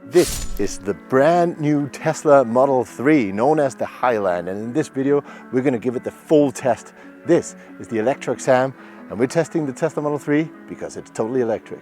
This is the brand new Tesla Model 3, known as the Highland, and in this video we're going to give it the full test. This is the electric Sam, and we're testing the Tesla Model 3 because it's totally electric.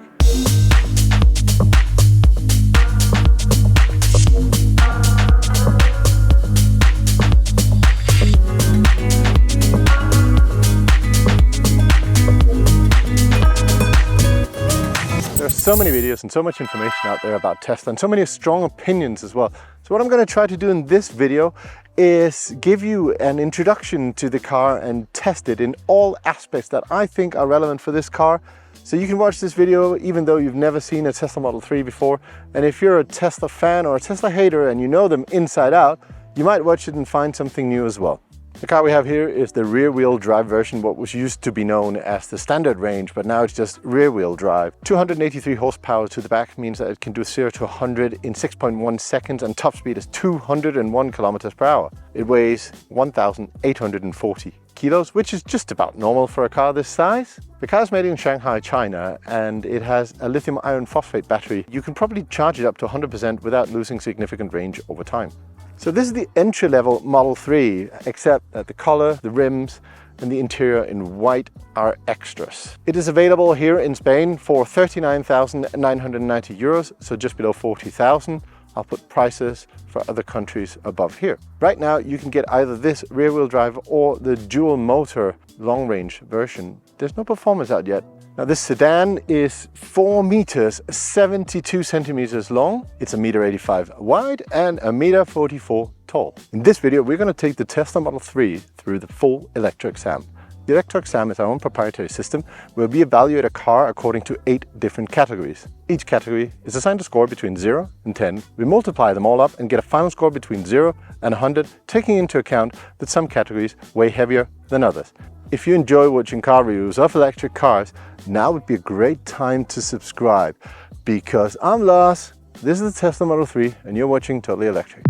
There are so many videos and so much information out there about Tesla and so many strong opinions as well. So what I'm going to try to do in this video is give you an introduction to the car and test it in all aspects that I think are relevant for this car. So you can watch this video even though you've never seen a Tesla Model 3 before. And if you're a Tesla fan or a Tesla hater and you know them inside out, you might watch it and find something new as well. The car we have here is the rear-wheel drive version, what was used to be known as the standard range, but now it's just rear-wheel drive. 283 horsepower to the back means that it can do 0 to 100 in 6.1 seconds, and top speed is 201 kilometers per hour. It weighs 1,840 kilos, which is just about normal for a car this size. The car is made in Shanghai, China, and it has a lithium iron phosphate battery. You can probably charge it up to 100% without losing significant range over time. So this is the entry-level Model 3, except that the color, the rims, and the interior in white are extras. It is available here in Spain for 39,990 euros, so just below 40,000. I'll put prices for other countries above here. Right now, you can get either this rear-wheel drive or the dual-motor long-range version. There's no performance out yet. Now this sedan is 4 meters 72 centimeters long. It's 1.85 meter wide and 1.44 meter tall. In this video, we're going to take the Tesla Model 3 through the full electric Sam. The electric Sam is our own proprietary system where we evaluate a car according to 8 different categories. Each category is assigned a score between 0 and 10. We multiply them all up and get a final score between 0 and 100, taking into account that some categories weigh heavier than others. If you enjoy watching car reviews of electric cars, now would be a great time to subscribe, because I'm Lars, this is the Tesla Model 3, and you're watching Totally Electric.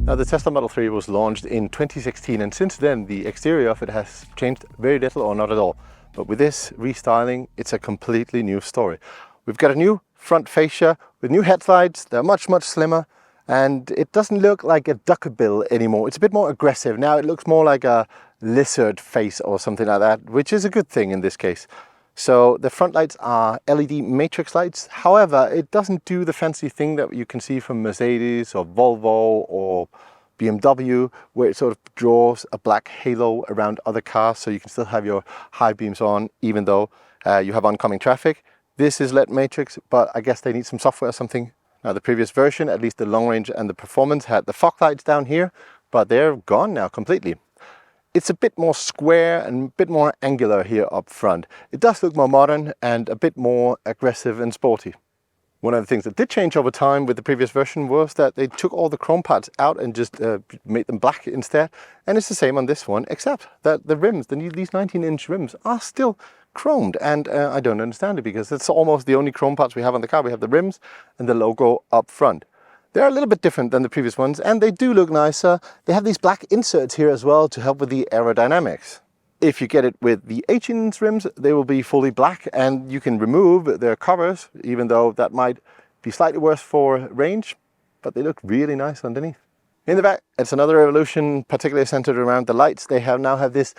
Now the Tesla Model 3 was launched in 2016, and since then the exterior of it has changed very little or not at all. But with this restyling, it's a completely new story. We've got a new front fascia with new headlights. They're much slimmer. And it doesn't look like a duckbill anymore. It's a bit more aggressive. Now it looks more like a lizard face or something like that, which is a good thing in this case. So the front lights are LED matrix lights. However, it doesn't do the fancy thing that you can see from Mercedes or Volvo or BMW, where it sort of draws a black halo around other cars so you can still have your high beams on even though you have oncoming traffic. This is LED matrix, but I guess they need some software or something. Now the previous version, at least the long range and the performance, had the fog lights down here, but they're gone now completely. It's a bit more square and a bit more angular here up front. It does look more modern and a bit more aggressive and sporty. One of the things that did change over time with the previous version was that they took all the chrome parts out and just made them black instead. And it's the same on this one, except that the rims, these 19-inch rims, are still chromed, and I don't understand it because it's almost the only chrome parts we have on the car. We have the rims and the logo up front. They're a little bit different than the previous ones, and they do look nicer. They have these black inserts here as well to help with the aerodynamics. If you get it with the 18-inch rims, they will be fully black, and you can remove their covers, even though that might be slightly worse for range, but they look really nice underneath. In the back, it's another evolution, particularly centered around the lights. They now have this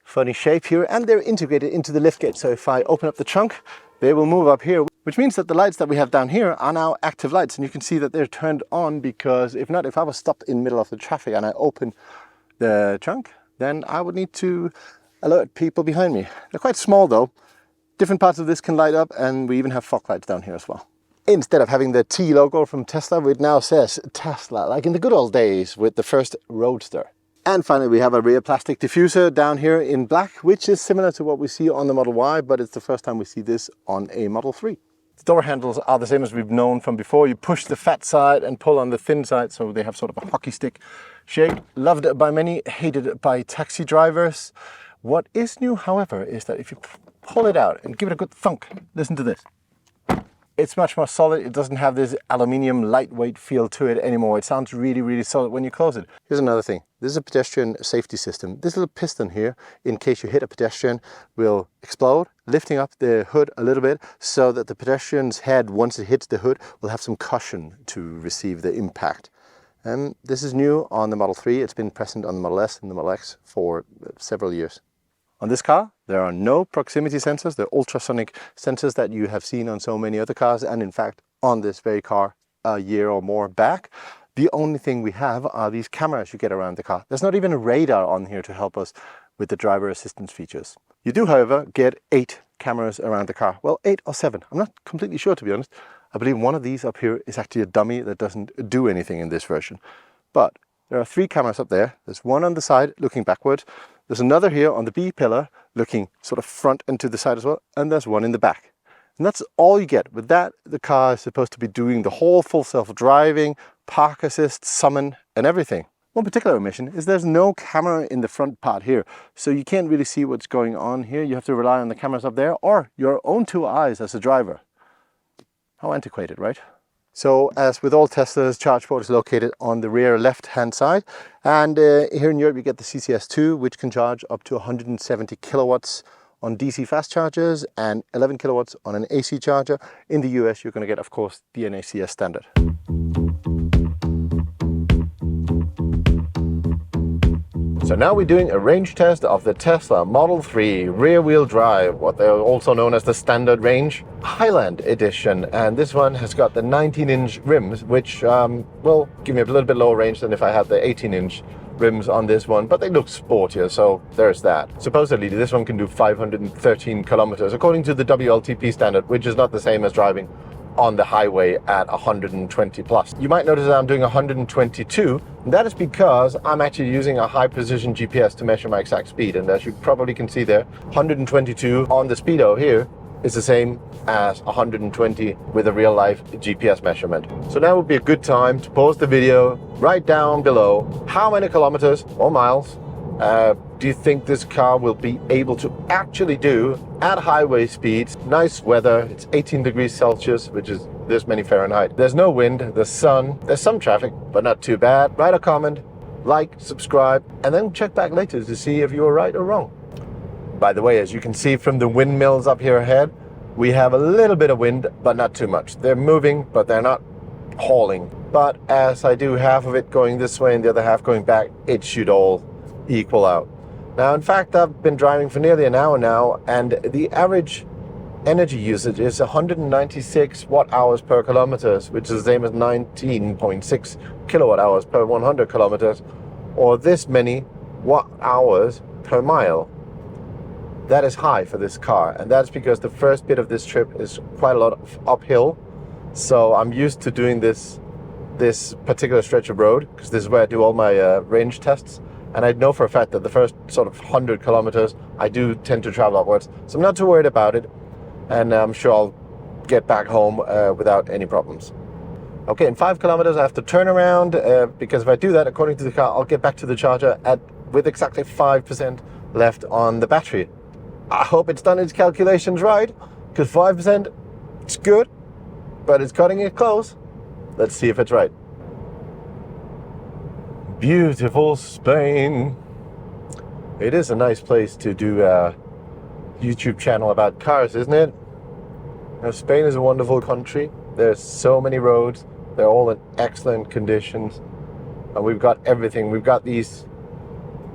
funny shape here, and they're integrated into the liftgate. So if I open up the trunk, they will move up here, which means that the lights that we have down here are now active lights, and you can see that they're turned on, because if not, if I was stopped in the middle of the traffic and I open the trunk, then I would need to alert people behind me. They're quite small though. Different parts of this can light up, and we even have fog lights down here as well. Instead of having the T logo from Tesla, it now says Tesla, like in the good old days with the first Roadster. And finally, we have a rear plastic diffuser down here in black, which is similar to what we see on the Model Y, but it's the first time we see this on a Model 3. The door handles are the same as we've known from before. You push the fat side and pull on the thin side, so they have sort of a hockey stick shape. Loved by many, hated by taxi drivers. What is new, however, is that if you pull it out and give it a good thunk, listen to this. It's much more solid. It doesn't have this aluminium lightweight feel to it anymore. It sounds really, really solid when you close it. Here's another thing. This is a pedestrian safety system. This little piston here, in case you hit a pedestrian, will explode, lifting up the hood a little bit so that the pedestrian's head, once it hits the hood, will have some cushion to receive the impact. And this is new on the Model 3. It's been present on the Model S and the Model X for several years. On this car, there are no proximity sensors, the ultrasonic sensors that you have seen on so many other cars, and in fact on this very car a year or more back. The only thing we have are these cameras you get around the car. There's not even a radar on here to help us with the driver assistance features. You do, however, get 8 cameras around the car. Well, 8 or 7. I'm not completely sure, to be honest. I believe one of these up here is actually a dummy that doesn't do anything in this version. But there are 3 cameras up there. There's one on the side looking backwards. There's another here on the B pillar looking sort of front and to the side as well. And there's one in the back. And that's all you get. With that, the car is supposed to be doing the whole full self-driving, park assist, summon, and everything. One particular omission is there's no camera in the front part here. So you can't really see what's going on here. You have to rely on the cameras up there or your own 2 eyes as a driver. How antiquated, right? So as with all Teslas, charge port is located on the rear left-hand side. And here in Europe, you get the CCS2, which can charge up to 170 kilowatts on DC fast chargers and 11 kilowatts on an AC charger. In the US, you're going to get, of course, the NACS standard. So now we're doing a range test of the Tesla Model 3 rear-wheel drive, what they're also known as the standard range Highland edition. And this one has got the 19-inch rims, which will give me a little bit lower range than if I had the 18-inch rims on this one, but they look sportier, so there's that. Supposedly this one can do 513 kilometers according to the WLTP standard, which is not the same as driving on the highway at 120 plus. You might notice that I'm doing 122. And that is because I'm actually using a high precision GPS to measure my exact speed. And as you probably can see there, 122 on the speedo here is the same as 120 with a real life GPS measurement. So now would be a good time to pause the video, write down below how many kilometers or miles do you think this car will be able to actually do at highway speeds? Nice weather, it's 18 degrees Celsius, which is this many Fahrenheit. There's no wind, there's sun, there's some traffic, but not too bad. Write a comment, like, subscribe, and then check back later to see if you were right or wrong. By the way, as you can see from the windmills up here ahead, we have a little bit of wind, but not too much. They're moving, but they're not hauling. But as I do half of it going this way and the other half going back, it should all equal out. Now, in fact, I've been driving for nearly an hour now, and the average energy usage is 196 watt hours per kilometers, which is the same as 19.6 kilowatt hours per 100 kilometers, or this many watt hours per mile. That is high for this car, and that's because the first bit of this trip is quite a lot of uphill. So I'm used to doing this particular stretch of road, because this is where I do all my range tests. And I know for a fact that the first sort of 100 kilometers, I do tend to travel upwards. So I'm not too worried about it. And I'm sure I'll get back home without any problems. Okay, in 5 kilometers, I have to turn around because if I do that, according to the car, I'll get back to the charger with exactly 5% left on the battery. I hope it's done its calculations right, because 5%, it's good, but it's cutting it close. Let's see if it's right. Beautiful Spain. It is a nice place to do a YouTube channel about cars, isn't it? Now, Spain is a wonderful country. There's so many roads. They're all in excellent conditions. And we've got everything. We've got these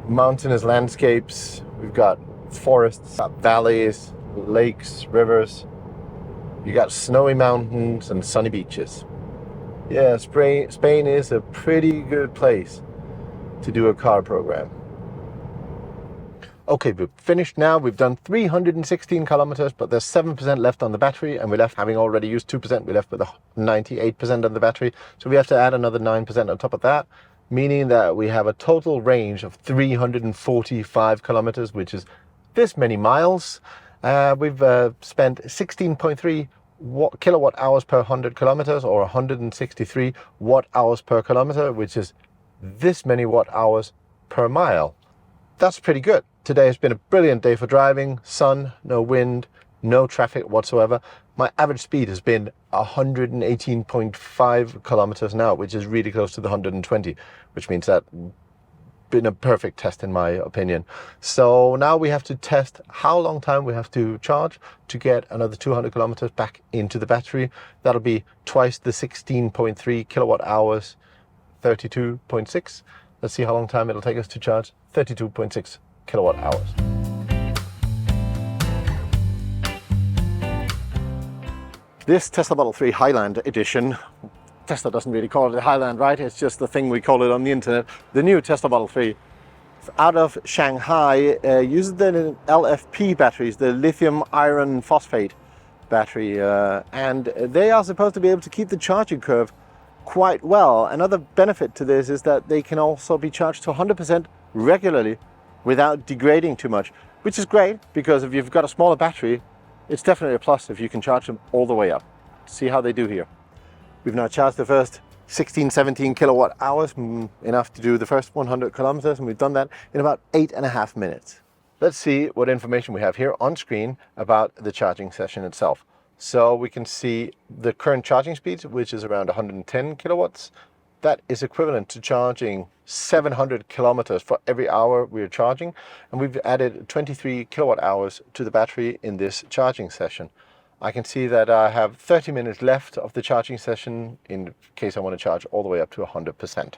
mountainous landscapes. We've got forests, valleys, lakes, rivers. You got snowy mountains and sunny beaches. Yeah, Spain is a pretty good place to do a car program. Okay, we've finished now. We've done 316 kilometers, but there's 7% left on the battery, and we left, having already used 2%, we left with 98% on the battery. So we have to add another 9% on top of that, meaning that we have a total range of 345 kilometers, which is this many miles. We've spent 16.3 kilowatt hours per 100 kilometers, or 163 watt hours per kilometer, which is this many watt hours per mile. That's pretty good. Today has been a brilliant day for driving. Sun, no wind, no traffic whatsoever. My average speed has been 118.5 kilometers an hour, which is really close to the 120, which means that been a perfect test in my opinion. So now we have to test how long time we have to charge to get another 200 kilometers back into the battery. That'll be twice the 16.3 kilowatt hours, 32.6. Let's see how long time it'll take us to charge 32.6 kilowatt hours. This Tesla Model 3 Highland edition, Tesla doesn't really call it a Highland, right? It's just the thing we call it on the internet. The new Tesla Model 3 out of Shanghai uses the LFP batteries, the lithium iron phosphate battery, and they are supposed to be able to keep the charging curve quite well. Another benefit to this is that they can also be charged to 100% regularly without degrading too much, which is great because if you've got a smaller battery, it's definitely a plus if you can charge them all the way up. See how they do here. We've now charged the first 17 kilowatt hours, enough to do the first 100 kilometers, and we've done that in about 8.5 minutes. Let's see what information we have here on screen about the charging session itself. So we can see the current charging speed, which is around 110 kilowatts. That is equivalent to charging 700 kilometers for every hour we're charging. And we've added 23 kilowatt hours to the battery in this charging session. I can see that I have 30 minutes left of the charging session in case I want to charge all the way up to 100%.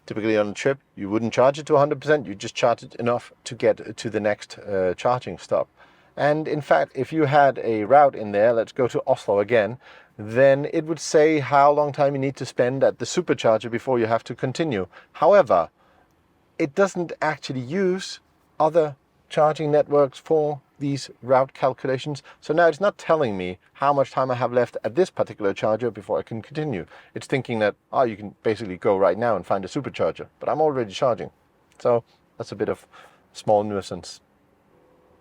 Typically on a trip, you wouldn't charge it to 100%, you just charge it enough to get to the next charging stop. And in fact, if you had a route in there, let's go to Oslo again, then it would say how long time you need to spend at the supercharger before you have to continue. However, it doesn't actually use other charging networks for these route calculations. So now it's not telling me how much time I have left at this particular charger before I can continue. It's thinking that, oh, you can basically go right now and find a supercharger, but I'm already charging. So that's a bit of small nuisance.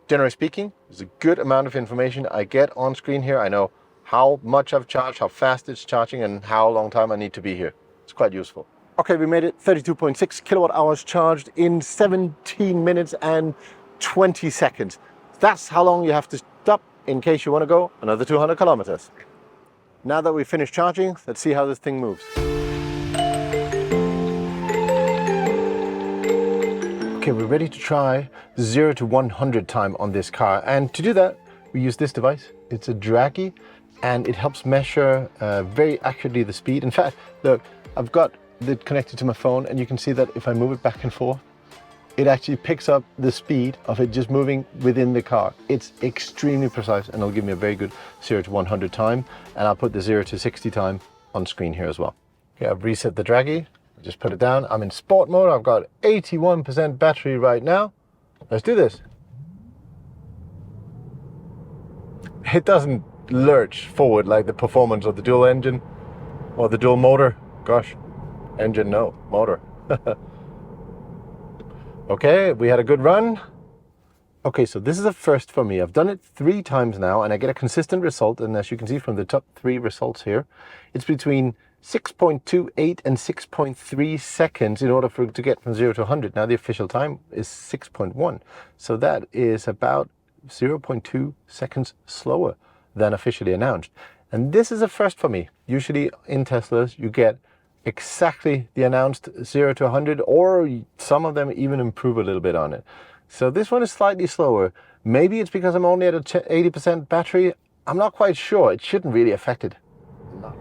Generally speaking, there's a good amount of information I get on screen here. I know how much I've charged, how fast it's charging, and how long time I need to be here. It's quite useful. Okay, we made it 32.6 kilowatt hours charged in 17 minutes and 20 seconds. That's how long you have to stop in case you want to go another 200 kilometers. Now that we've finished charging, let's see how this thing moves. Okay, we're ready to try 0 to 100 time on this car. And to do that, we use this device. It's a draggy, and it helps measure very accurately the speed. In fact, look, I've got it connected to my phone, and you can see that if I move it back and forth, it actually picks up the speed of it just moving within the car. It's extremely precise, and it'll give me a very good 0 to 100 time. And I'll put the 0 to 60 time on screen here as well. Okay, I've reset the draggy. Just put it down. I'm in sport mode. I've got 81% battery right now. Let's do this. It doesn't lurch forward like the performance of the dual engine or the dual motor. Gosh, engine no, motor. Okay, we had a good run. Okay, so this is a first for me. I've done it 3 times now, and I get a consistent result. And as you can see from the top 3 results here, it's between 6.28 and 6.3 seconds in order for it to get from 0 to 100. Now the official time is 6.1. So that is about 0.2 seconds slower than officially announced. And this is a first for me. Usually in Teslas, you get exactly the announced 0 to 100, or some of them even improve a little bit on it. So this one is slightly slower. Maybe it's because I'm only at a 80% battery. I'm not quite sure. It shouldn't really affect it. No.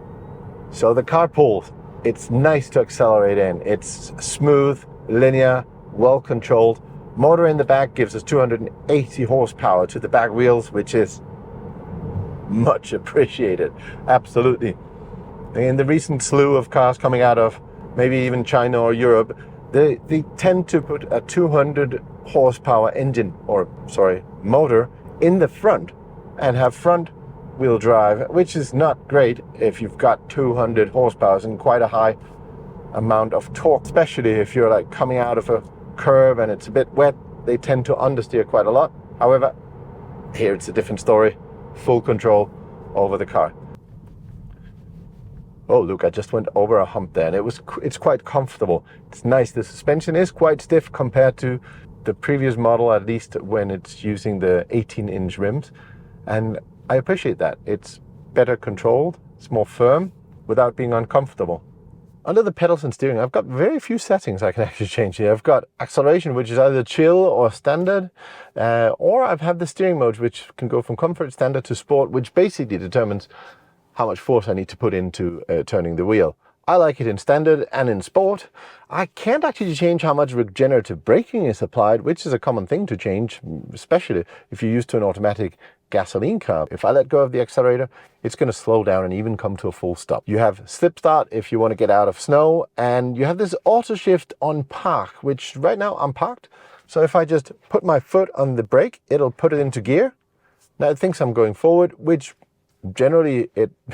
So the car pulls. It's nice to accelerate in. It's smooth, linear, well controlled. Motor in the back gives us 280 horsepower to the back wheels, which is much appreciated. Absolutely. In the recent slew of cars coming out of maybe even China or Europe, they tend to put a 200 horsepower engine, or sorry, motor in the front and have front wheel drive, which is not great if you've got 200 horsepower and quite a high amount of torque, especially if you're like coming out of a curve and it's a bit wet. They tend to understeer quite a lot. However, here it's a different story. Full control over the car. Oh, look, I just went over a hump there, and it's quite comfortable. It's nice. The suspension is quite stiff compared to the previous model, at least when it's using the 18-inch rims. And I appreciate that. It's better controlled, it's more firm without being uncomfortable. Under the pedals and steering, I've got very few settings I can actually change here. I've got acceleration, which is either chill or standard, or I've had the steering mode, which can go from comfort, standard to sport, which basically determines how much force I need to put into turning the wheel. I like it in standard and in sport. I can't actually change how much regenerative braking is applied, which is a common thing to change, especially if you're used to an automatic gasoline car. If I let go of the accelerator, it's going to slow down and even come to a full stop. You have slip start if you want to get out of snow, and you have this auto shift on park, which right now I'm parked. So if I just put my foot on the brake, it'll put it into gear. Now it thinks I'm going forward, which generally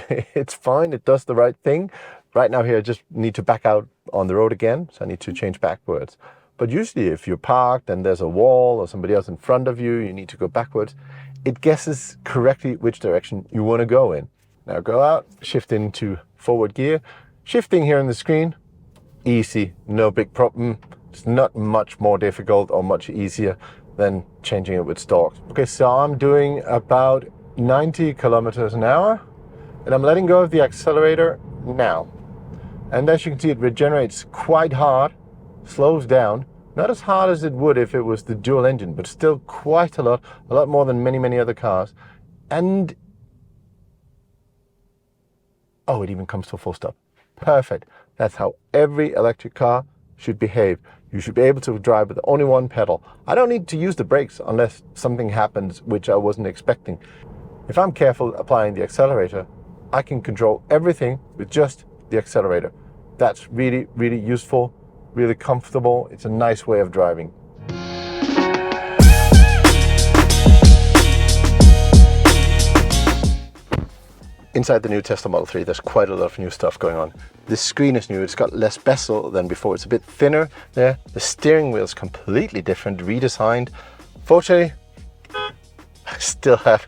it's fine. It does the right thing. Right now here, I just need to back out on the road again, so I need to change backwards. But usually if you're parked and there's a wall or somebody else in front of you, you need to go backwards. It guesses correctly which direction you want to go in. Now go out, shift into forward gear. Shifting here on the screen, easy, no big problem. It's not much more difficult or much easier than changing it with stalks. Okay, so I'm doing about 90 kilometers an hour, and I'm letting go of the accelerator now. And as you can see, it regenerates quite hard, slows down, not as hard as it would if it was the dual engine, but still quite a lot more than many other cars. And oh, it even comes to a full stop. Perfect. That's how every electric car should behave. You should be able to drive with only one pedal. I don't need to use the brakes unless something happens which I wasn't expecting. If I'm careful applying the accelerator, I can control everything with just the accelerator. That's really useful, really comfortable. It's a nice way of driving. Inside the new Tesla Model 3, there's quite a lot of new stuff going on. This screen is new. It's got less bezel than before. It's a bit thinner there. The steering wheel is completely different, redesigned. Fortunately, I still have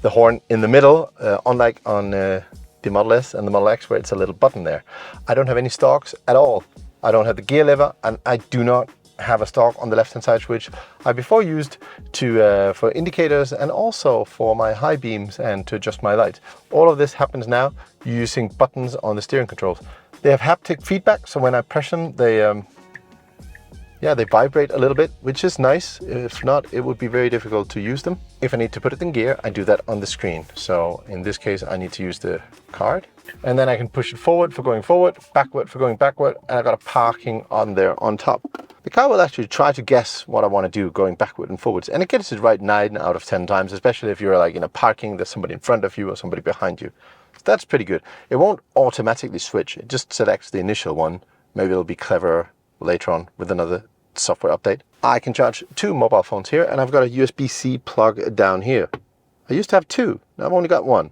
the horn in the middle, unlike on the Model S and the Model X, where it's a little button there. I don't have any stalks at all. I don't have the gear lever, and I do not have a stalk on the left-hand side, which I before used to for indicators and also for my high beams and to adjust my lights. All of this happens now using buttons on the steering controls. They have haptic feedback, so when I press them, they vibrate a little bit, which is nice. If not, it would be very difficult to use them. If I need to put it in gear, I do that on the screen. So in this case, I need to use the card, and then I can push it forward for going forward, backward for going backward, and I've got a parking on there on top. The car will actually try to guess what I want to do going backward and forwards, and it gets it right 9 out of 10 times, especially if you're like in a parking, there's somebody in front of you or somebody behind you. So that's pretty good. It won't automatically switch. It just selects the initial one. Maybe it'll be cleverer later on with another software update. I can charge 2 mobile phones here, and I've got a USB-C plug down here. I used to have 2, now I've only got 1.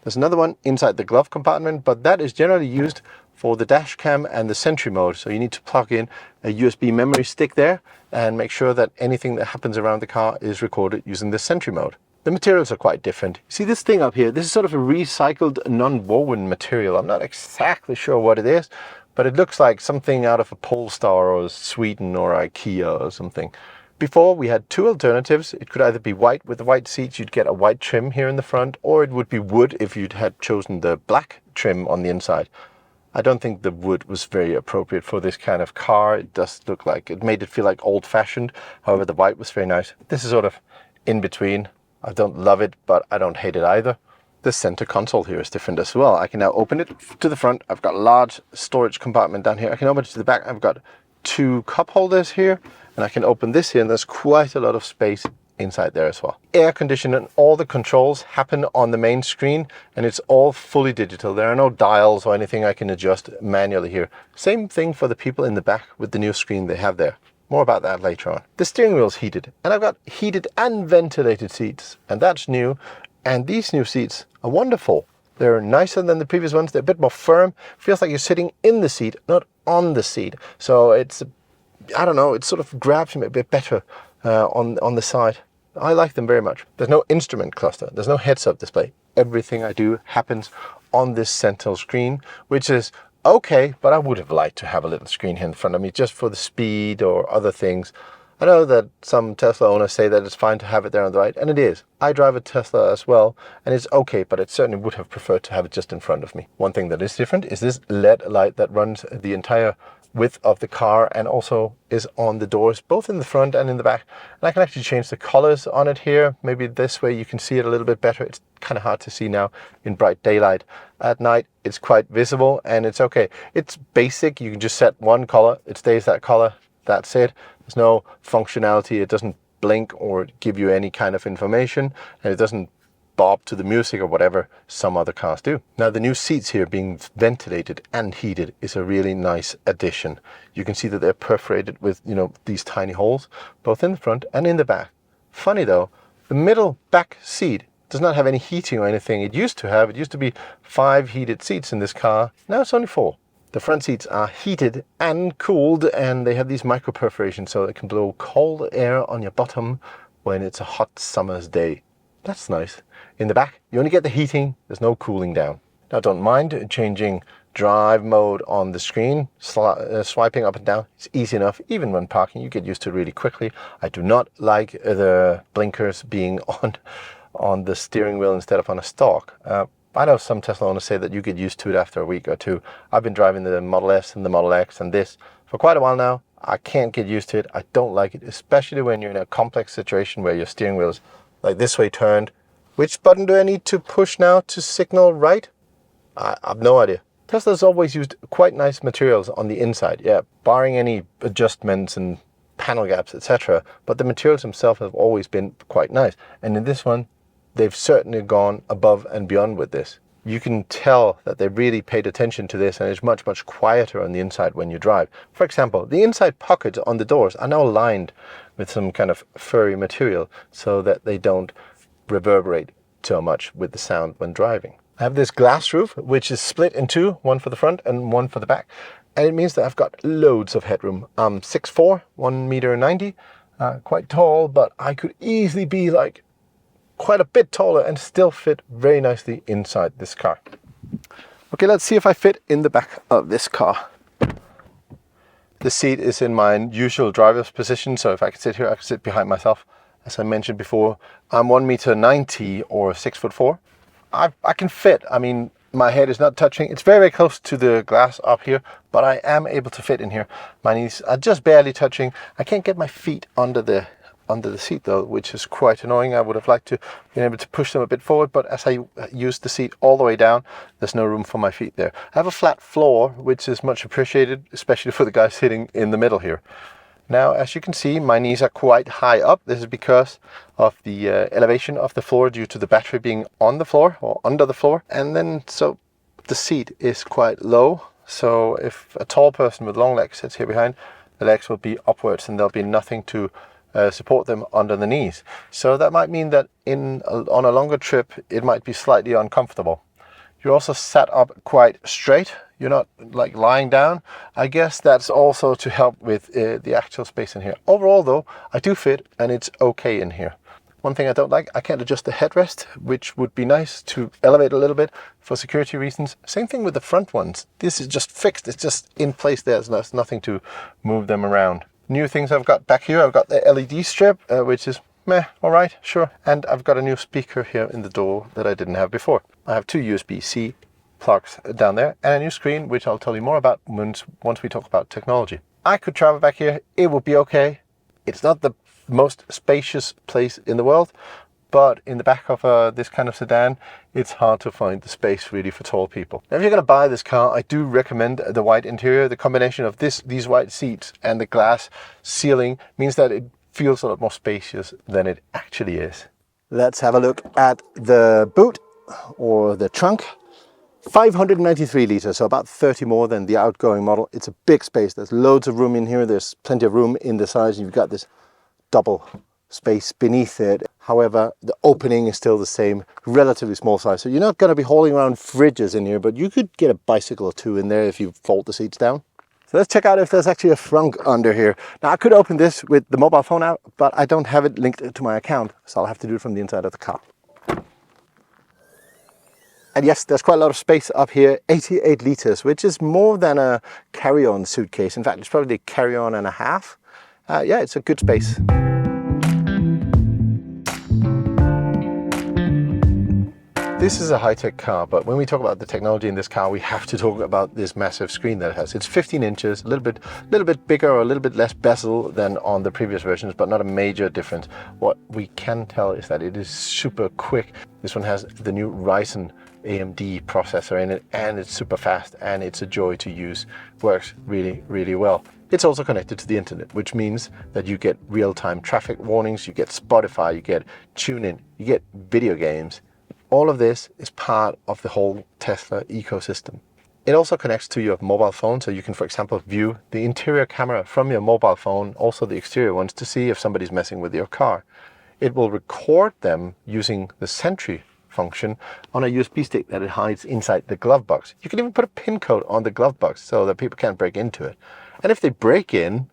There's another one inside the glove compartment, but that is generally used for the dash cam and the Sentry mode. So you need to plug in a USB memory stick there and make sure that anything that happens around the car is recorded using the Sentry mode. The materials are quite different. You see this thing up here, this is sort of a recycled non-woven material. I'm not exactly sure what it is, but it looks like something out of a Polestar or Sweden or IKEA or something. Before we had 2 alternatives. It could either be white with the white seats, you'd get a white trim here in the front, or it would be wood if you'd had chosen the black trim on the inside. I don't think the wood was very appropriate for this kind of car. It does look like, it made it feel like old-fashioned. However, the white was very nice. This is sort of in between. I don't love it, but I don't hate it either. The center console here is different as well. I can now open it to the front. I've got a large storage compartment down here. I can open it to the back. I've got 2 cup holders here, and I can open this here, and there's quite a lot of space inside there as well. Air conditioning, all the controls happen on the main screen, and it's all fully digital. There are no dials or anything I can adjust manually here. Same thing for the people in the back with the new screen they have there. More about that later on. The steering wheel is heated, and I've got heated and ventilated seats, and that's new. And these new seats are wonderful. They're nicer than the previous ones. They're a bit more firm. Feels like you're sitting in the seat, not on the seat. So it's, I don't know, it sort of grabs me a bit better on the side. I like them very much. There's no instrument cluster. There's no heads-up display. Everything I do happens on this central screen, which is okay, but I would have liked to have a little screen here in front of me just for the speed or other things. I know that some Tesla owners say that it's fine to have it there on the right, and it is. I drive a Tesla as well, and it's okay, but I certainly would have preferred to have it just in front of me. One thing that is different is this LED light that runs the entire width of the car and also is on the doors, both in the front and in the back. And I can actually change the colors on it here. Maybe this way you can see it a little bit better. It's kind of hard to see now in bright daylight. At night, it's quite visible and it's okay. It's basic. You can just set one color. It stays that color. That's it. There's no functionality. It doesn't blink or give you any kind of information, and it doesn't bob to the music or whatever some other cars do. Now the new seats here being ventilated and heated is a really nice addition. You can see that they're perforated with, these tiny holes, both in the front and in the back. Funny though, the middle back seat does not have any heating or anything. It used to be 5 heated seats in this car. Now it's only 4. The front seats are heated and cooled, and they have these micro perforations so it can blow cold air on your bottom when it's a hot summer's day. That's nice. In the back, you only get the heating, there's no cooling down. Now don't mind changing drive mode on the screen, swiping up and down. It's easy enough. Even when parking, you get used to it really quickly. I do not like the blinkers being on the steering wheel instead of on a stalk. I know some Tesla owners say that you get used to it after a week or two. I've been driving the Model S and the Model X and this for quite a while now. I can't get used to it. I don't like it, especially when you're in a complex situation where your steering wheel is like this way turned. Which button do I need to push now to signal right? I have no idea. Tesla's always used quite nice materials on the inside, yeah, barring any adjustments and panel gaps, etc. But the materials themselves have always been quite nice. And in this one, they've certainly gone above and beyond with this. You can tell that they really paid attention to this, and it's much, much quieter on the inside when you drive. For example, the inside pockets on the doors are now lined with some kind of furry material so that they don't reverberate so much with the sound when driving. I have this glass roof, which is split in two, one for the front and one for the back. And it means that I've got loads of headroom. I'm 6'4", 1.90 m, quite tall, but I could easily be like quite a bit taller and still fit very nicely inside this car. Okay, let's see if I fit in the back of this car. The seat is in my usual driver's position, so if I could sit here, I could sit behind myself. As I mentioned before, I'm 1.90 m or 6'4". I can fit. I mean, my head is not touching. It's very, very close to the glass up here, but I am able to fit in here. My knees are just barely touching. I can't get my feet under the seat though, which is quite annoying. I would have liked to be able to push them a bit forward, but as I use the seat all the way down, there's no room for my feet there. I have a flat floor, which is much appreciated, especially for the guy sitting in the middle here. Now, as you can see, my knees are quite high up. This is because of the elevation of the floor due to the battery being on the floor or under the floor. And then, so the seat is quite low. So if a tall person with long legs sits here behind, the legs will be upwards and there'll be nothing to support them under the knees. So that might mean that on a longer trip, it might be slightly uncomfortable. You're also sat up quite straight. You're not like lying down. I guess that's also to help with the actual space in here. Overall though, I do fit and it's okay in here. One thing I don't like, I can't adjust the headrest, which would be nice to elevate a little bit for security reasons. Same thing with the front ones. This is just fixed. It's just in place there. There's nothing to move them around. New things I've got back here. I've got the LED strip, which is meh, all right, sure. And I've got a new speaker here in the door that I didn't have before. I have 2 USB-C plugs down there and a new screen, which I'll tell you more about once we talk about technology. I could travel back here. It would be okay. It's not the most spacious place in the world, but in the back of this kind of sedan, it's hard to find the space really for tall people. Now, if you're going to buy this car, I do recommend the white interior. The combination of these white seats and the glass ceiling means that it feels a lot more spacious than it actually is. Let's have a look at the boot or the trunk. 593 liters, so about 30 more than the outgoing model. It's a big space. There's loads of room in here. There's plenty of room in the sides. You've got this double space beneath it. However, the opening is still the same, relatively small size. So you're not going to be hauling around fridges in here, but you could get a bicycle or two in there if you fold the seats down. So let's check out if there's actually a frunk under here. Now I could open this with the mobile phone out, but I don't have it linked to my account, so I'll have to do it from the inside of the car. And yes, there's quite a lot of space up here, 88 liters, which is more than a carry-on suitcase. In fact, it's probably a carry-on and a half. yeah, it's a good space. This is a high-tech car, but when we talk about the technology in this car, we have to talk about this massive screen that it has. It's 15 inches, a little bit bigger or a little bit less bezel than on the previous versions, but not a major difference. What we can tell is that it is super quick. This one has the new Ryzen AMD processor in it, and it's super fast, and it's a joy to use. Works really, really well. It's also connected to the internet, which means that you get real-time traffic warnings, you get Spotify, you get TuneIn, you get video games. All of this is part of the whole Tesla ecosystem. It also connects to your mobile phone, so you can, for example, view the interior camera from your mobile phone, also the exterior ones, to see if somebody's messing with your car. It will record them using the Sentry function on a USB stick that it hides inside the glove box. You can even put a pin code on the glove box so that people can't break into it. And if they break in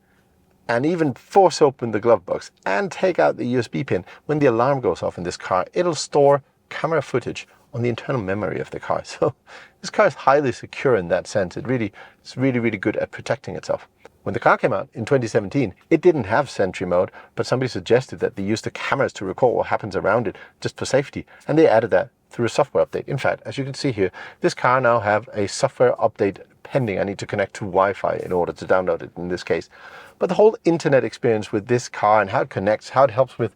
and even force open the glove box and take out the USB pin, when the alarm goes off in this car, it'll store camera footage on the internal memory of the car. So this car is highly secure in that sense. It's really good at protecting itself. When the car came out in 2017, it didn't have Sentry mode, but somebody suggested that they use the cameras to record what happens around it just for safety, and they added that through a software update. In fact, as you can see here, this car now have a software update pending. I need to connect to Wi-Fi in order to download it in this case. But the whole internet experience with this car and how it connects, how it helps with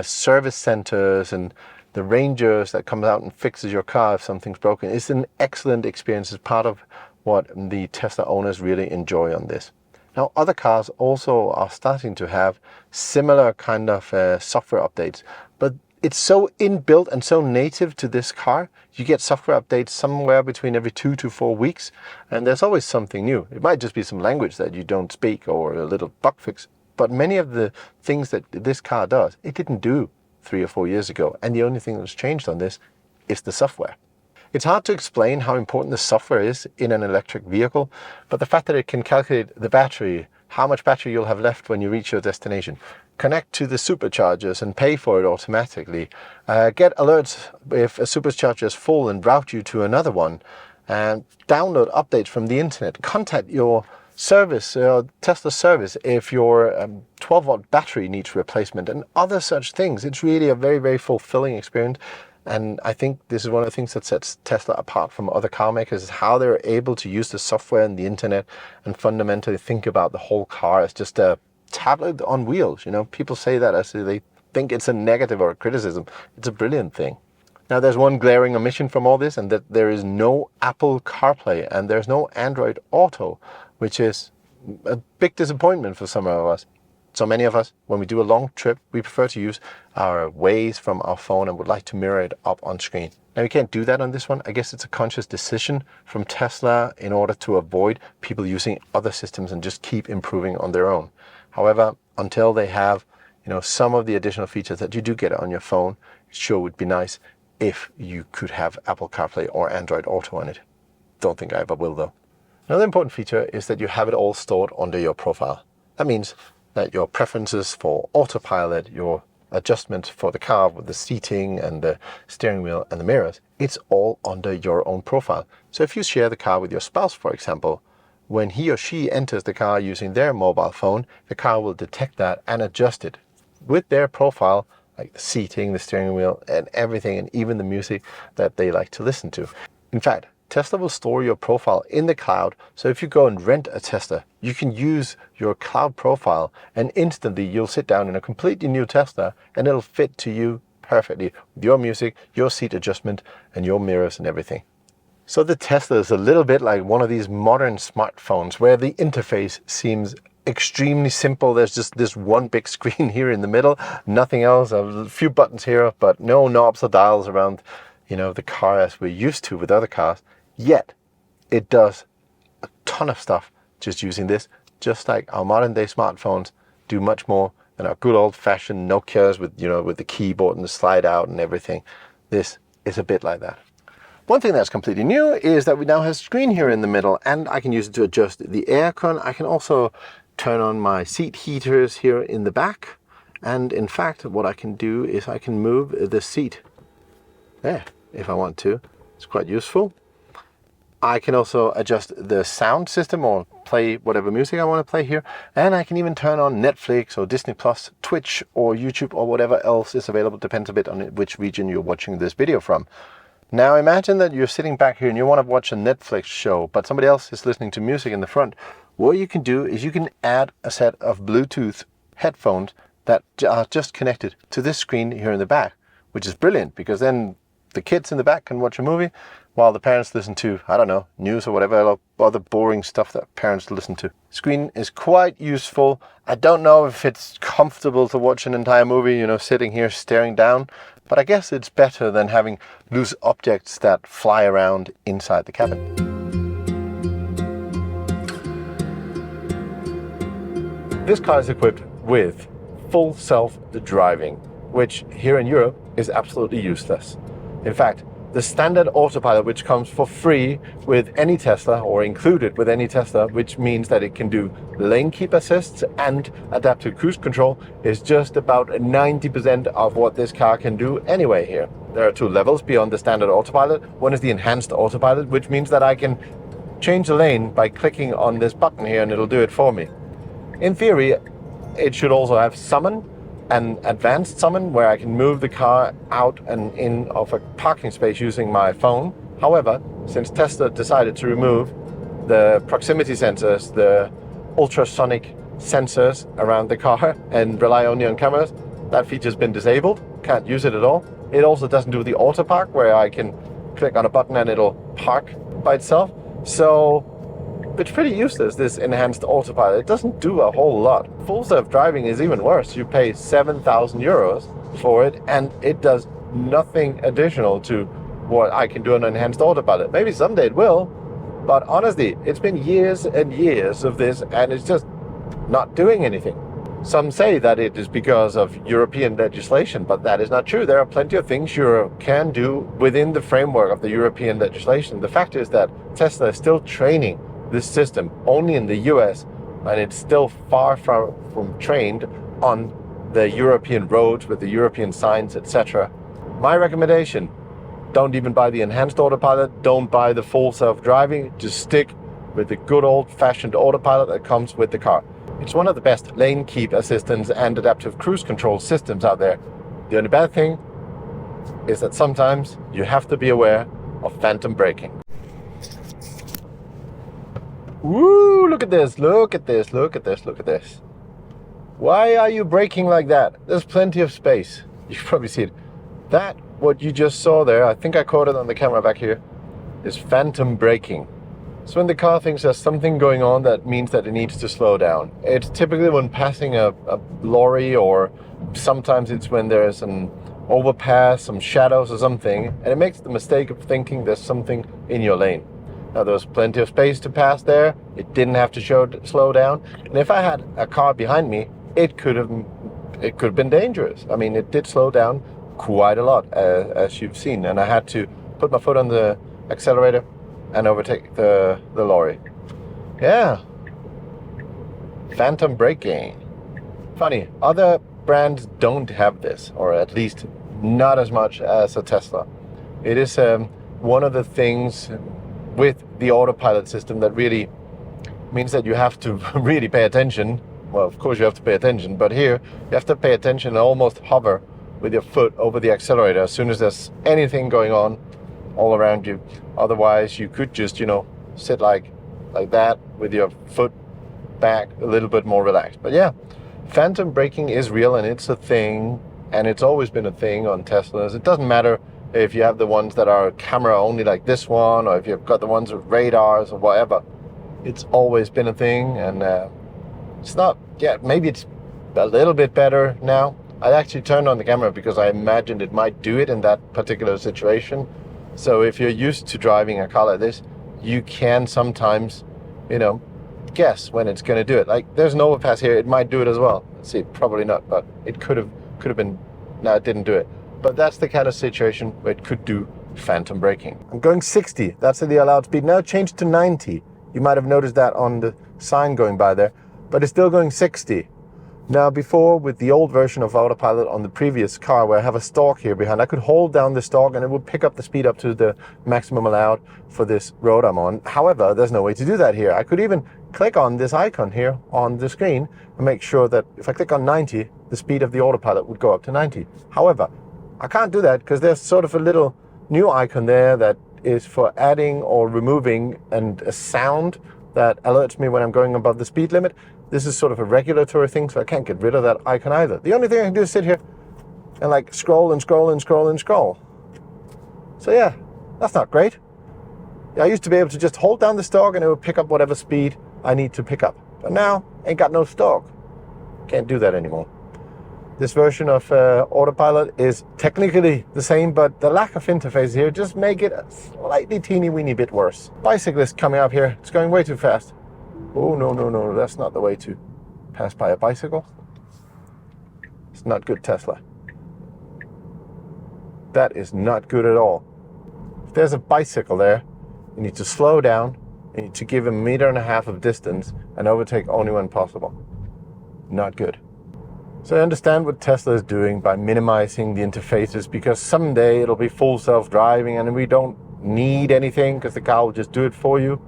service centers and the rangers that comes out and fixes your car if something's broken, is an excellent experience. It's part of what the Tesla owners really enjoy on this. Now, other cars also are starting to have similar kind of software updates, but it's so inbuilt and so native to this car. You get software updates somewhere between every 2 to 4 weeks, and there's always something new. It might just be some language that you don't speak or a little bug fix, but many of the things that this car does, it didn't do 3 or 4 years ago, and the only thing that's changed on this is the software. It's hard to explain how important the software is in an electric vehicle, but the fact that it can calculate the battery, how much battery you'll have left when you reach your destination, connect to the superchargers and pay for it automatically, get alerts if a supercharger is full and route you to another one, and download updates from the internet, contact your service, Tesla service, if your 12-volt battery needs replacement, and other such things. It's really a very fulfilling experience, and I think this is one of the things that sets Tesla apart from other car makers, is how they're able to use the software and the internet and fundamentally think about the whole car as just a tablet on wheels. You know, people say that as they think it's a negative or a criticism. It's a brilliant thing. Now, there's one glaring omission from all this, and that there is no Apple CarPlay and there's no Android Auto, which is a big disappointment for some of us. So many of us, when we do a long trip, we prefer to use our Waze from our phone and would like to mirror it up on screen. Now, you can't do that on this one. I guess it's a conscious decision from Tesla in order to avoid people using other systems and just keep improving on their own. However, until they have, some of the additional features that you do get on your phone, it sure would be nice if you could have Apple CarPlay or Android Auto on it. Don't think I ever will, though. Another important feature is that you have it all stored under your profile. That means that your preferences for Autopilot, your adjustment for the car with the seating and the steering wheel and the mirrors, it's all under your own profile. So if you share the car with your spouse, for example, when he or she enters the car using their mobile phone, the car will detect that and adjust it with their profile, like the seating, the steering wheel, and everything, and even the music that they like to listen to. In fact, Tesla will store your profile in the cloud, so if you go and rent a Tesla, you can use your cloud profile and instantly you'll sit down in a completely new Tesla and it'll fit to you perfectly with your music, your seat adjustment, and your mirrors and everything. So the Tesla is a little bit like one of these modern smartphones where the interface seems extremely simple. There's just this one big screen here in the middle, nothing else, a few buttons here, but no knobs or dials around, the car as we're used to with other cars. Yet, it does a ton of stuff just using this, just like our modern day smartphones do much more than our good old fashioned Nokias with the keyboard and the slide out and everything. This is a bit like that. One thing that's completely new is that we now have a screen here in the middle, and I can use it to adjust the aircon. I can also turn on my seat heaters here in the back. And in fact, what I can do is I can move the seat there if I want to. It's quite useful. I can also adjust the sound system or play whatever music I want to play here, and I can even turn on Netflix or Disney Plus, Twitch or YouTube or whatever else is available. Depends a bit on which region you're watching this video from. Now imagine that you're sitting back here and you want to watch a Netflix show, but somebody else is listening to music in the front. What you can do is you can add a set of Bluetooth headphones that are just connected to this screen here in the back, which is brilliant because then the kids in the back can watch a movie while the parents listen to, I don't know, news or whatever other boring stuff that parents listen to. Screen is quite useful. I don't know if it's comfortable to watch an entire movie, sitting here staring down, but I guess it's better than having loose objects that fly around inside the cabin. This car is equipped with full self-driving, which here in Europe is absolutely useless. In fact, the standard Autopilot, which comes for free with any Tesla or included with any Tesla, which means that it can do lane keep assists and adaptive cruise control, is just about 90% of what this car can do anyway here. There are two levels beyond the standard Autopilot. One is the enhanced Autopilot, which means that I can change the lane by clicking on this button here and it'll do it for me. In theory, it should also have summon and advanced summon, where I can move the car out and in of a parking space using my phone. However, since Tesla decided to remove the proximity sensors, the ultrasonic sensors around the car, and rely only on cameras, that feature's been disabled. Can't use it at all. It also doesn't do the auto park, where I can click on a button and it'll park by itself. So it's pretty useless, this enhanced Autopilot. It doesn't do a whole lot. Full self-driving is even worse. You pay 7,000 euros for it and it does nothing additional to what I can do on enhanced Autopilot. Maybe someday it will, but honestly, it's been years and years of this and it's just not doing anything. Some say that it is because of European legislation, but that is not true. There are plenty of things Europe can do within the framework of the European legislation. The fact is that Tesla is still training this system only in the US, and it's still far from trained on the European roads with the European signs, etc. My recommendation, don't even buy the enhanced Autopilot, don't buy the full self-driving, just stick with the good old-fashioned Autopilot that comes with the car. It's one of the best lane keep assistance and adaptive cruise control systems out there. The only bad thing is that sometimes you have to be aware of phantom braking. Woo, look at this, look at this, look at this, look at this. Why are you braking like that? There's plenty of space. You can probably see it. That, what you just saw there, I think I caught it on the camera back here, is phantom braking. So when the car thinks there's something going on, that means that it needs to slow down. It's typically when passing a lorry, or sometimes it's when there's an overpass, some shadows or something, and it makes the mistake of thinking there's something in your lane. Now, there was plenty of space to pass there. It didn't have to slow down. And if I had a car behind me, it could have been dangerous. I mean, it did slow down quite a lot, as you've seen. And I had to put my foot on the accelerator and overtake the lorry. Yeah. Phantom braking. Funny, other brands don't have this, or at least not as much as a Tesla. It is one of the things with the Autopilot system that really means that you have to really pay attention. Well, of course you have to pay attention, but here you have to pay attention and almost hover with your foot over the accelerator as soon as there's anything going on all around you. Otherwise you could just, sit like that with your foot back a little bit more relaxed. But yeah, phantom braking is real and it's a thing, and it's always been a thing on Teslas. It doesn't matter if you have the ones that are camera only like this one, or if you've got the ones with radars or whatever. It's always been a thing, and it's not, maybe it's a little bit better now. I actually turned on the camera because I imagined it might do it in that particular situation. So if you're used to driving a car like this, you can sometimes, guess when it's going to do it. Like, there's an overpass here, it might do it as well. Let's see, probably not, but it could have been. No, it didn't do it. But that's the kind of situation where it could do phantom braking. I'm going 60. That's the allowed speed. Now it changed to 90. You might have noticed that on the sign going by there, but it's still going 60. Now before, with the old version of Autopilot on the previous car, where I have a stalk here behind, I could hold down the stalk and it would pick up the speed up to the maximum allowed for this road I'm on. However, there's no way to do that here. I could even click on this icon here on the screen and make sure that if I click on 90, the speed of the Autopilot would go up to 90. However, I can't do that because there's sort of a little new icon there that is for adding or removing and a sound that alerts me when I'm going above the speed limit. This is sort of a regulatory thing, so I can't get rid of that icon either. The only thing I can do is sit here and like scroll and scroll and scroll and scroll. So yeah, that's not great. I used to be able to just hold down the stalk and it would pick up whatever speed I need to pick up. But now, ain't got no stalk. Can't do that anymore. This version of Autopilot is technically the same, but the lack of interface here just make it a slightly teeny weeny bit worse. Bicyclist coming up here, it's going way too fast. Oh, no, that's not the way to pass by a bicycle. It's not good, Tesla. That is not good at all. If there's a bicycle there, you need to slow down, you need to give 1.5 meters of distance and overtake only when possible. Not good. So I understand what Tesla is doing by minimizing the interfaces, because someday it'll be full self-driving and we don't need anything because the car will just do it for you.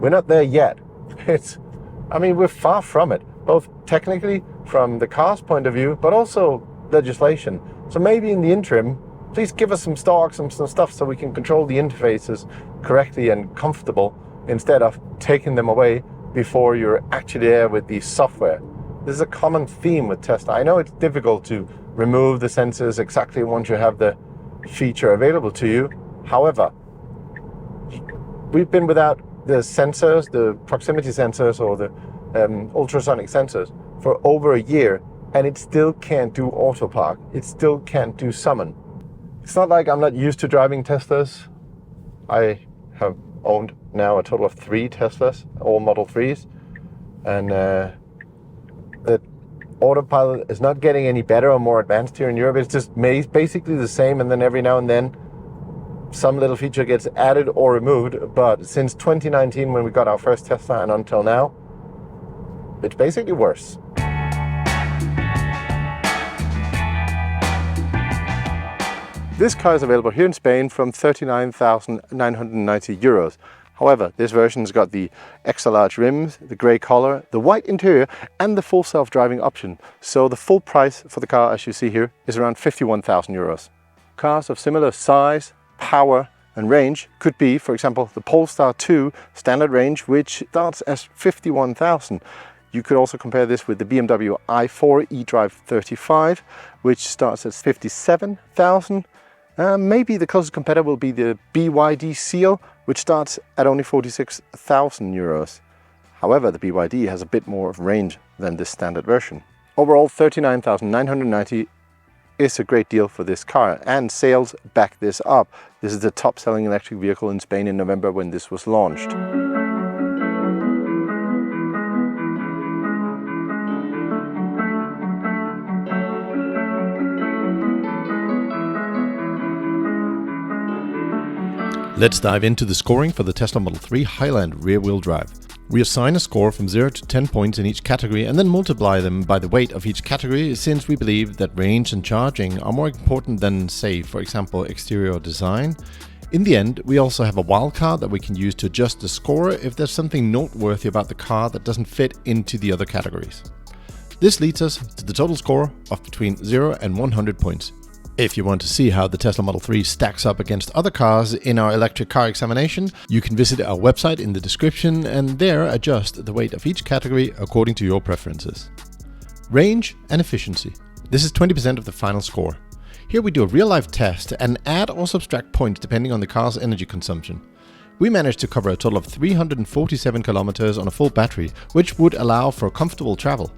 We're not there yet. We're far from it, both technically from the car's point of view, but also legislation. So maybe in the interim, please give us some stocks and some stuff so we can control the interfaces correctly and comfortable instead of taking them away before you're actually there with the software. This is a common theme with Tesla. I know it's difficult to remove the sensors exactly once you have the feature available to you. However, we've been without the sensors, the proximity sensors or the ultrasonic sensors for over a year, and it still can't do auto park. It still can't do summon. It's not like I'm not used to driving Teslas. I have owned now a total of 3 Teslas, all Model 3s, and the Autopilot is not getting any better or more advanced here in Europe. It's just basically the same, and then every now and then some little feature gets added or removed. But since 2019, when we got our first Tesla, and until now, it's basically worse. This car is available here in Spain from 39,990 euros. However, this version's got the extra large rims, the grey color, the white interior and the full self-driving option. So the full price for the car, as you see here, is around 51,000 euros. Cars of similar size, power and range could be, for example, the Polestar 2 standard range, which starts at 51,000. You could also compare this with the BMW i4 eDrive 35, which starts at 57,000. Maybe the closest competitor will be the BYD Seal, which starts at only 46,000 euros. However, the BYD has a bit more of range than this standard version. Overall, 39,990 is a great deal for this car, and sales back this up. This is the top selling electric vehicle in Spain in November when this was launched. Let's dive into the scoring for the Tesla Model 3 Highland rear-wheel drive. We assign a score from 0 to 10 points in each category and then multiply them by the weight of each category, since we believe that range and charging are more important than, say, for example, exterior design. In the end, we also have a wildcard that we can use to adjust the score if there's something noteworthy about the car that doesn't fit into the other categories. This leads us to the total score of between 0 and 100 points. If you want to see how the Tesla Model 3 stacks up against other cars in our electric car examination, you can visit our website in the description and there adjust the weight of each category according to your preferences. Range and efficiency. This is 20% of the final score. Here we do a real-life test and add or subtract points depending on the car's energy consumption. We managed to cover a total of 347 kilometers on a full battery, which would allow for comfortable travel.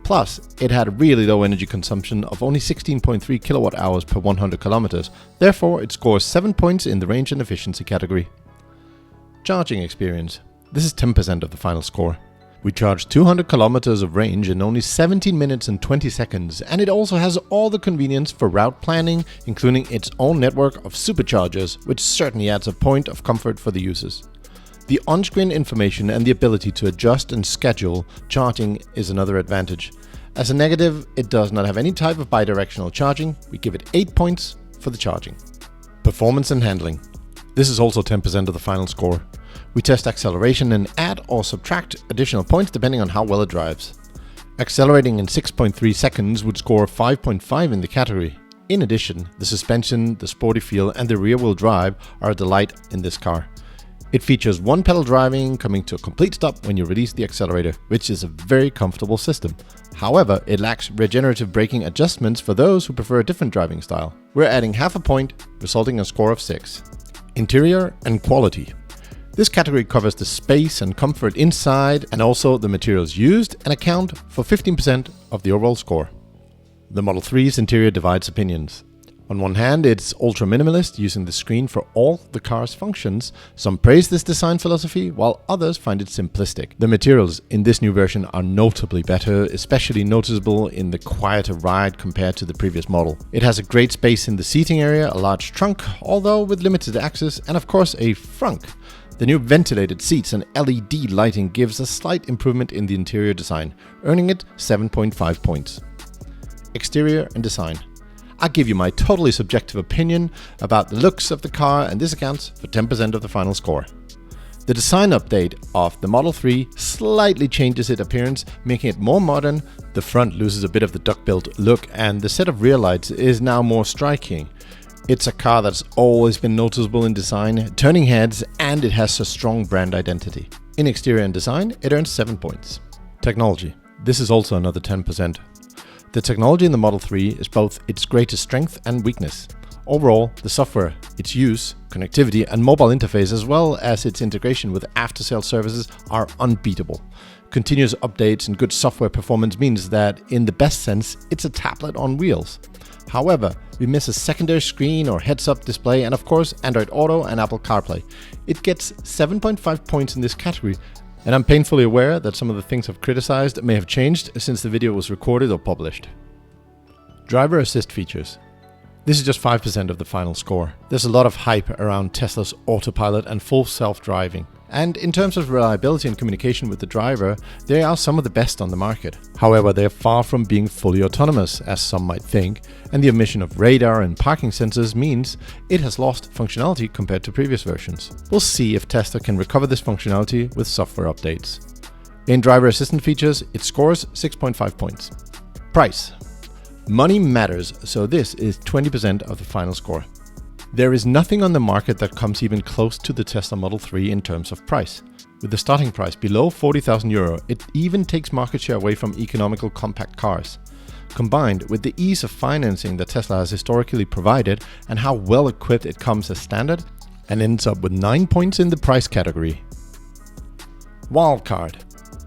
Plus, it had a really low energy consumption of only 16.3 kilowatt hours per 100 kilometers. Therefore, it scores 7 points in the range and efficiency category. Charging experience. This is 10% of the final score. We charged 200 kilometers of range in only 17 minutes and 20 seconds, and it also has all the convenience for route planning, including its own network of superchargers, which certainly adds a point of comfort for the users. The on-screen information and the ability to adjust and schedule charging is another advantage. As a negative, it does not have any type of bidirectional charging. We give it 8 points for the charging. Performance and handling. This is also 10% of the final score. We test acceleration and add or subtract additional points depending on how well it drives. Accelerating in 6.3 seconds would score 5.5 in the category. In addition, the suspension, the sporty feel and the rear-wheel drive are a delight in this car. It features one-pedal driving coming to a complete stop when you release the accelerator, which is a very comfortable system. However, it lacks regenerative braking adjustments for those who prefer a different driving style. We're adding half a point, resulting in a score of 6. Interior and quality. This category covers the space and comfort inside and also the materials used and account for 15% of the overall score. The Model 3's interior divides opinions. On one hand, it's ultra minimalist, using the screen for all the car's functions. Some praise this design philosophy, while others find it simplistic. The materials in this new version are notably better, especially noticeable in the quieter ride compared to the previous model. It has a great space in the seating area, a large trunk, although with limited access, and of course a frunk. The new ventilated seats and LED lighting gives a slight improvement in the interior design, earning it 7.5 points. Exterior and design. I'll give you my totally subjective opinion about the looks of the car, and this accounts for 10% of the final score. The design update of the Model 3 slightly changes its appearance, making it more modern. The front loses a bit of the duck-built look, and the set of rear lights is now more striking. It's a car that's always been noticeable in design, turning heads, and it has a strong brand identity. In exterior and design, it earns 7 points. Technology. This is also another 10%. The technology in the Model 3 is both its greatest strength and weakness. Overall, the software, its use, connectivity and mobile interface, as well as its integration with after-sales services, are unbeatable. Continuous updates and good software performance means that, in the best sense, it's a tablet on wheels. However, we miss a secondary screen or heads-up display and of course Android Auto and Apple CarPlay. It gets 7.5 points in this category, and I'm painfully aware that some of the things I've criticized may have changed since the video was recorded or published. Driver assist features. This is just 5% of the final score. There's a lot of hype around Tesla's Autopilot and full self-driving. And in terms of reliability and communication with the driver, they are some of the best on the market. However, they are far from being fully autonomous, as some might think, and the omission of radar and parking sensors means it has lost functionality compared to previous versions. We'll see if Tesla can recover this functionality with software updates. In driver assistant features, it scores 6.5 points. Price. Money matters, so this is 20% of the final score. There is nothing on the market that comes even close to the Tesla Model 3 in terms of price. With the starting price below €40,000, it even takes market share away from economical compact cars. Combined with the ease of financing that Tesla has historically provided and how well equipped it comes as standard, and ends up with 9 points in the price category. Wildcard.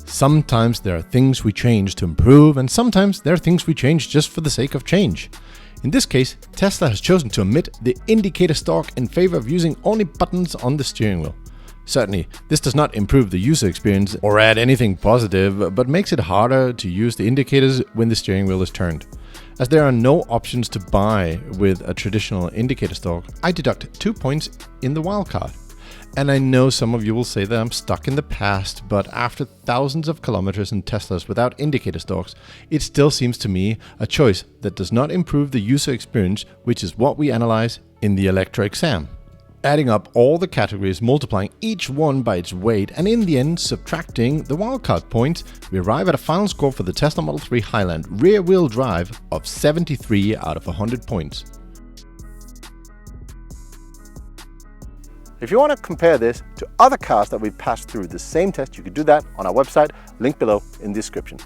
Sometimes there are things we change to improve, and sometimes there are things we change just for the sake of change. In this case, Tesla has chosen to omit the indicator stalk in favor of using only buttons on the steering wheel. Certainly, this does not improve the user experience or add anything positive, but makes it harder to use the indicators when the steering wheel is turned. As there are no options to buy with a traditional indicator stalk, I deduct 2 points in the wildcard. And I know some of you will say that I'm stuck in the past, but after thousands of kilometers in Teslas without indicator stalks, it still seems to me a choice that does not improve the user experience, which is what we analyze in the Electra exam. Adding up all the categories, multiplying each one by its weight, and in the end subtracting the wildcard points, we arrive at a final score for the Tesla Model 3 Highland rear-wheel drive of 73 out of 100 points. If you want to compare this to other cars that we've passed through the same test, you can do that on our website, link below in the description.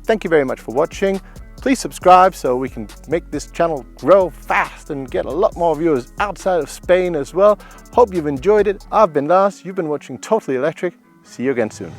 Thank you very much for watching. Please subscribe so we can make this channel grow fast and get a lot more viewers outside of Spain as well. Hope you've enjoyed it. I've been Lars, you've been watching Totally Electric. See you again soon.